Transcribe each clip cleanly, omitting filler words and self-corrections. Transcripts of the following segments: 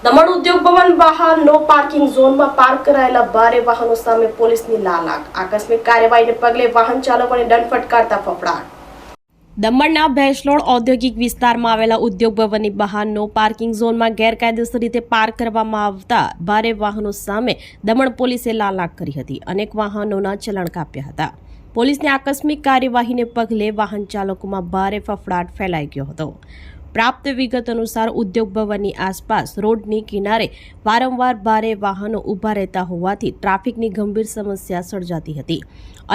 દમણ ઉદ્યોગ ભવન બહાર no parking ઝોનમાં પાર્ક કરાયેલા ભારે વાહનો સામે પોલીસની લાલાક. આકસ્મિક કાર્યવાહીને પગલે વાહન ચાલકોને દંડ ફટકારતા ફફડાટ. દમણના ભેંસલોડ ઔદ્યોગિક વિસ્તારમાં આવેલા ઉદ્યોગ ભવનની બહારનો પાર્કિંગ ઝોનમાં ગેરકાયદેસર રીતે પાર્ક કરવામાં આવતા ભારે વાહનો સામે દમણ પોલીસે લાલાક કરી હતી. અનેક વાહનોના ચલણ કાપ્યા હતા. પોલીસની આકસ્મિક કાર્યવાહીને પગલે વાહન ચાલકોમાં ભારે ફફડાટ ફેલાઈ ગયો હતો. પ્રાપ્ત વિગત અનુસાર ઉદ્યોગ ભવનની આસપાસ રોડની કિનારે વારંવાર ભારે વાહનો ઊભા રહેતા હોવાથી ટ્રાફિકની ગંભીર સમસ્યા સર્જાતી હતી.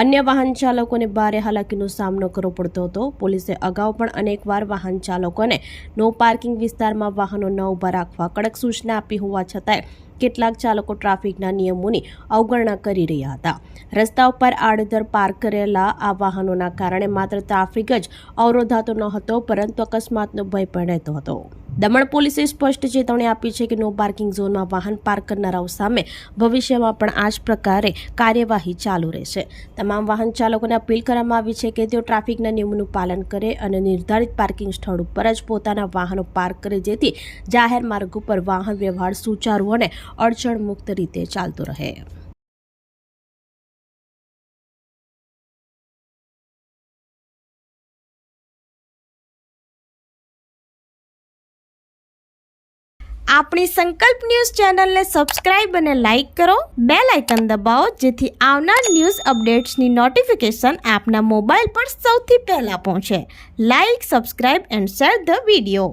અન્ય વાહન ચાલકોને ભારે હાલાકીનો સામનો કરવો પડતો હતો. પોલીસે અગાઉ પણ અનેકવાર વાહન ચાલકોને નો પાર્કિંગ વિસ્તારમાં વાહનો ન ઊભા રાખવા કડક સૂચના આપી હોવા છતાંય કેટલાક ચાલકો ટ્રાફિકના નિયમોની અવગણના કરી રહ્યા હતા. રસ્તા ઉપર આડેધડ પાર્ક કરેલા આ વાહનોના કારણે માત્ર ટ્રાફિક જ અવરોધાતો ન હતો, પરંતુ અકસ્માતનો ભય પણ રહેતો હતો. દમણ પોલીસે સ્પષ્ટ ચેતવણી આપી છે કે નો પાર્કિંગ ઝોનમાં વાહન પાર્ક કરનારાઓ સામે ભવિષ્યમાં પણ આ જ પ્રકારે કાર્યવાહી ચાલુ રહેશે. તમામ વાહન ચાલકોને અપીલ કરવામાં આવી છે કે તેઓ ટ્રાફિકના નિયમોનું પાલન કરે અને નિર્ધારિત પાર્કિંગ સ્થળ ઉપર જ પોતાના વાહનો પાર્ક કરે, જેથી જાહેર માર્ગ ઉપર વાહન વ્યવહાર સુચારુ અને અડચણ મુક્ત રીતે ચાલતો રહે. આપણી સંકલ્પ ન્યૂઝ ચેનલને સબસ્ક્રાઇબ અને લાઇક કરો. બેલ આઇકન દબાવો જેથી આવનાર ન્યૂઝ અપડેટ્સની નોટિફિકેશન આપના મોબાઈલ પર સૌથી પહેલા પહોંચે. Like, subscribe and share the video.